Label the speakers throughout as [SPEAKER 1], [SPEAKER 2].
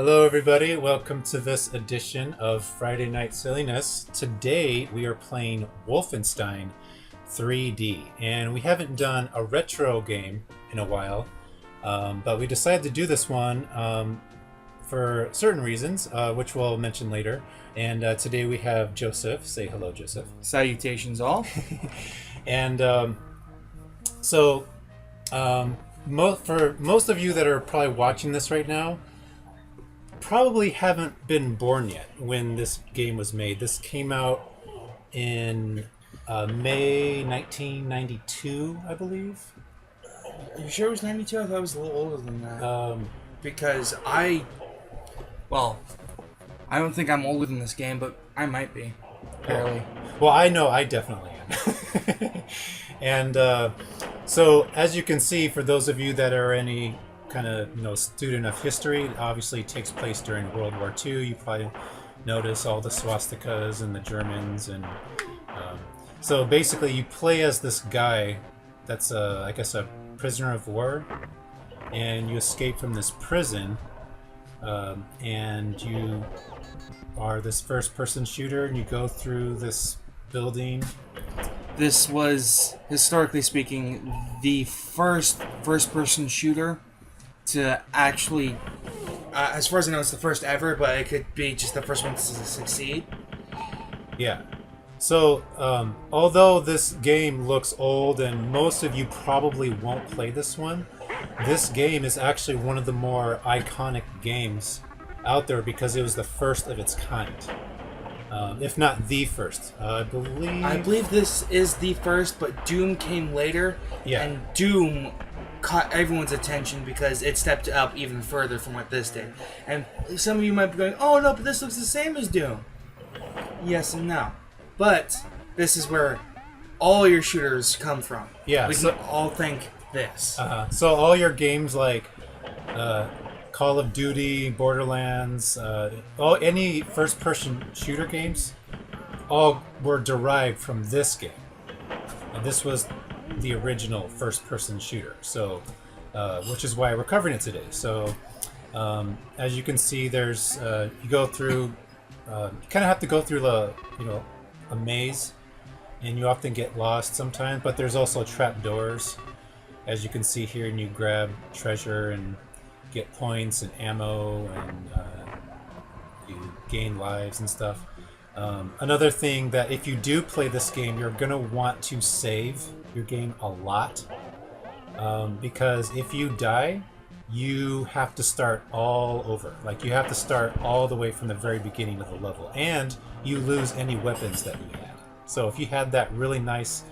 [SPEAKER 1] Hello, everybody. Welcome to this edition of Friday Night Silliness. Today, we are playing Wolfenstein 3D, and we haven't done a retro game in a while, but we decided to do this one for certain reasons, which we'll mention later. And today we have Joseph. Say hello, Joseph.
[SPEAKER 2] Salutations, all.
[SPEAKER 1] And for most of you that are probably watching this right now, probably haven't been born yet when this game was made. This came out in May 1992, I believe.
[SPEAKER 2] Are you sure it was 92? I thought it was a little older than that. Because I don't think I'm older than this game, but I might be. Barely.
[SPEAKER 1] Well, I know I definitely am. And so, as you can see, for those of you that are any kind of student of history, it obviously takes place during World War II. You probably notice all the swastikas and the Germans, and so basically you play as this guy that's I guess a prisoner of war, and you escape from this prison, and you are this first-person shooter, and you go through this building.
[SPEAKER 2] This was, historically speaking, the first-person shooter to actually, as far as I know, it's the first ever, but it could be just the first one to succeed.
[SPEAKER 1] Yeah. So, although this game looks old and most of you probably won't play this one, this game is actually one of the more iconic games out there because it was the first of its kind. If not the first. I believe
[SPEAKER 2] this is the first, but Doom came later,
[SPEAKER 1] yeah.
[SPEAKER 2] And Doom caught everyone's attention because it stepped up even further from what this did. And some of you might be going, oh no, but this looks the same as Doom. Yes and no. But this is where all your shooters come from.
[SPEAKER 1] Yeah,
[SPEAKER 2] we can all thank this.
[SPEAKER 1] So all your games like Call of Duty, Borderlands, any first-person shooter games, all were derived from this game. And this was the original first-person shooter. So, which is why we're covering it today. So, as you can see, there's you go through. You kind of have to go through a maze, and you often get lost sometimes. But there's also trap doors, as you can see here, and you grab treasure and get points and ammo, and you gain lives and stuff. Another thing that if you do play this game, you're gonna want to save your game a lot, because if you die, you have to start all over. Like, you have to start all the way from the very beginning of the level, and you lose any weapons that you had. So if you had that really nice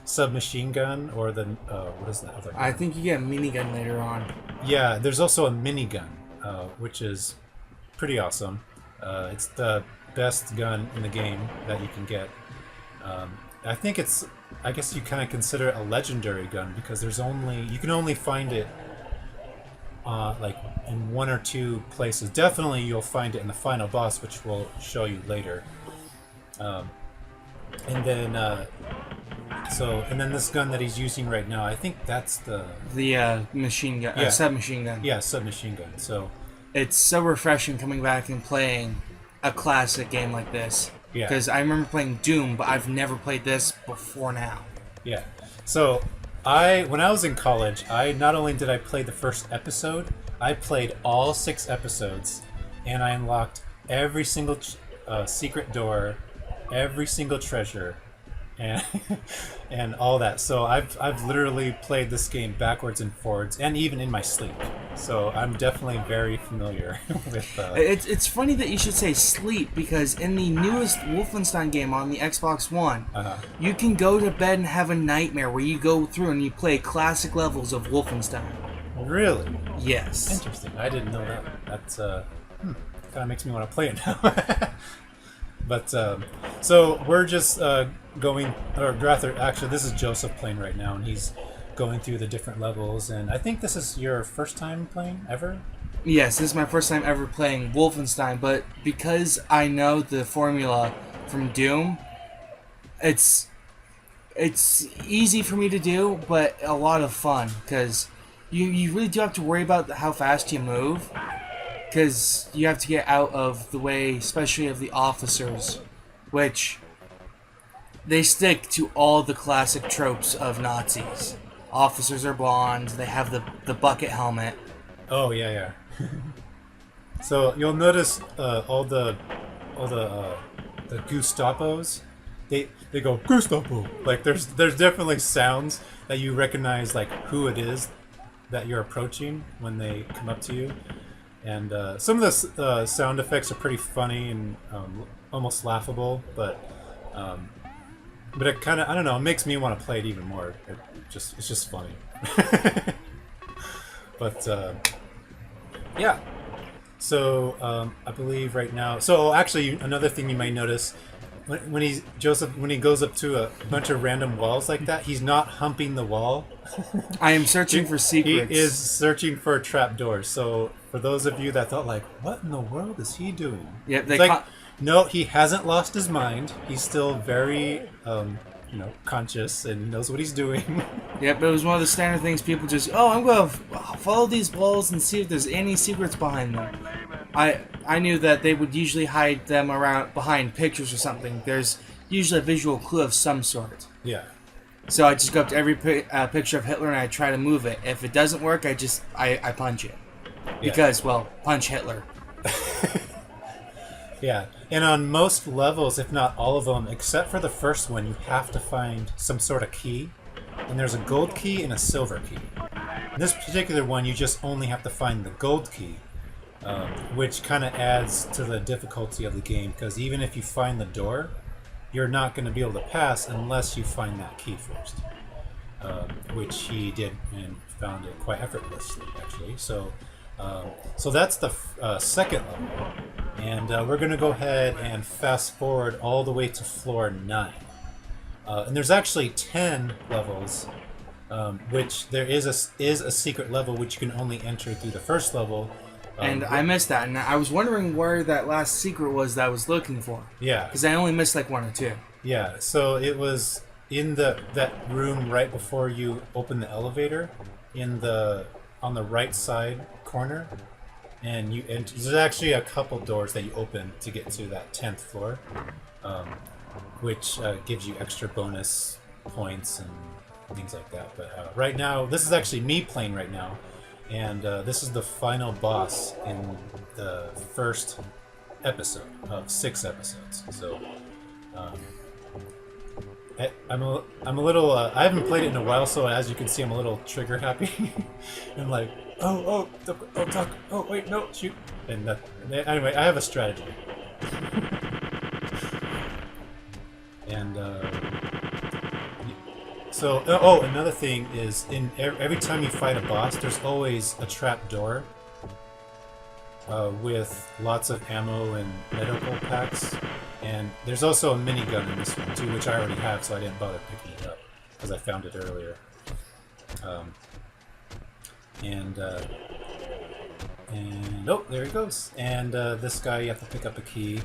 [SPEAKER 1] submachine gun, or the what is that other gun?
[SPEAKER 2] I think you get a minigun later on.
[SPEAKER 1] Yeah, there's also a minigun, which is pretty awesome. It's the best gun in the game that you can get. I guess you kind of consider it a legendary gun because you can only find it like in one or two places. Definitely you'll find it in the final boss, which we'll show you later. And then this gun that he's using right now, I think that's the
[SPEAKER 2] machine gun,
[SPEAKER 1] yeah.
[SPEAKER 2] Submachine gun.
[SPEAKER 1] Yeah, submachine gun. So
[SPEAKER 2] it's so refreshing coming back and playing a classic game like this.
[SPEAKER 1] Yeah.
[SPEAKER 2] Because I remember playing Doom, but I've never played this before now.
[SPEAKER 1] Yeah. So when I was in college, not only did I play the first episode, I played all 6 episodes, and I unlocked every single secret door, every single treasure, and all that. So I've literally played this game backwards and forwards, and even in my sleep. So I'm definitely very familiar with.
[SPEAKER 2] It's funny that you should say sleep, because in the newest Wolfenstein game on the Xbox One, you can go to bed and have a nightmare where you go through and you play classic levels of Wolfenstein.
[SPEAKER 1] Really?
[SPEAKER 2] Yes.
[SPEAKER 1] Interesting. I didn't know that. That's kind of makes me want to play it now. But so we're just going, or rather, actually, this is Joseph playing right now, and he's going through the different levels. And I think this is your first time playing ever?
[SPEAKER 2] Yes, this is my first time ever playing Wolfenstein, but because I know the formula from Doom, it's easy for me to do, but a lot of fun, because you really do have to worry about how fast you move. because you have to get out of the way, especially of the officers, which they stick to all the classic tropes of Nazis. Officers are blonde. They have the bucket helmet.
[SPEAKER 1] Oh yeah. So you'll notice all the Gustapos. They go Gestapo. Like there's definitely sounds that you recognize, like who it is that you're approaching when they come up to you, and some of the sound effects are pretty funny and almost laughable, but it kind of, I don't know, it makes me want to play it even more. It's just funny. But yeah. So I believe right now. So actually, another thing you might notice. When he goes up to a bunch of random walls like that, he's not humping the wall.
[SPEAKER 2] I am searching for secrets.
[SPEAKER 1] He is searching for trapdoors. So for those of you that thought like, what in the world is he doing?
[SPEAKER 2] Yeah,
[SPEAKER 1] no, he hasn't lost his mind. He's still very, conscious and knows what he's doing.
[SPEAKER 2] Yep, it was one of the standard things people just, I'm going to follow these walls and see if there's any secrets behind them. I knew that they would usually hide them around behind pictures or something. There's usually a visual clue of some sort.
[SPEAKER 1] Yeah.
[SPEAKER 2] So I just go up to every picture of Hitler and I try to move it. If it doesn't work, I punch it. Because, punch Hitler.
[SPEAKER 1] Yeah. And on most levels, if not all of them, except for the first one, you have to find some sort of key. And there's a gold key and a silver key. In this particular one, you just only have to find the gold key. Which kind of adds to the difficulty of the game, because even if you find the door, you're not going to be able to pass unless you find that key first, which he did and found it quite effortlessly, actually. So that's the second level, and we're going to go ahead and fast forward all the way to floor 9. And there's actually 10 levels, which there is a secret level which you can only enter through the first level.
[SPEAKER 2] And I missed that, and I was wondering where that last secret was that I was looking for.
[SPEAKER 1] Yeah.
[SPEAKER 2] Because I only missed like 1 or 2.
[SPEAKER 1] Yeah, so it was in that room right before you open the elevator, on the right side corner, and there's actually a couple doors that you open to get to that 10th floor, which gives you extra bonus points and things like that. But right now, this is actually me playing right now. And this is the final boss in the first episode of 6 episodes. So I'm a little. I haven't played it in a while, so as you can see, I'm a little trigger happy. I'm like, talk. Oh wait, no, shoot. And anyway, I have a strategy. And. So, another thing is, every time you fight a boss, there's always a trap door with lots of ammo and medical packs, and there's also a minigun in this one too, which I already have, so I didn't bother picking it up because I found it earlier. There he goes. And this guy, you have to pick up a key,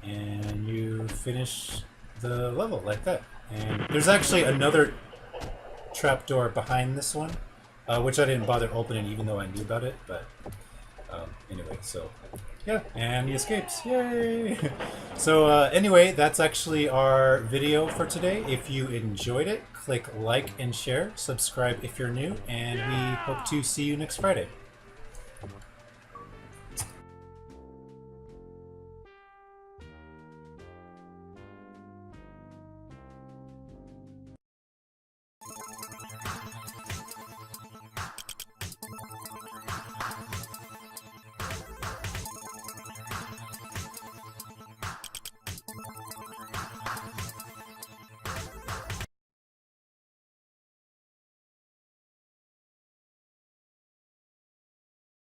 [SPEAKER 1] and you finish the level like that. And there's actually another trapdoor behind this one, which I didn't bother opening even though I knew about it, but anyway, so yeah, and he escapes. Yay! So anyway, that's actually our video for today. If you enjoyed it, click like and share, subscribe if you're new, and we hope to see you next Friday.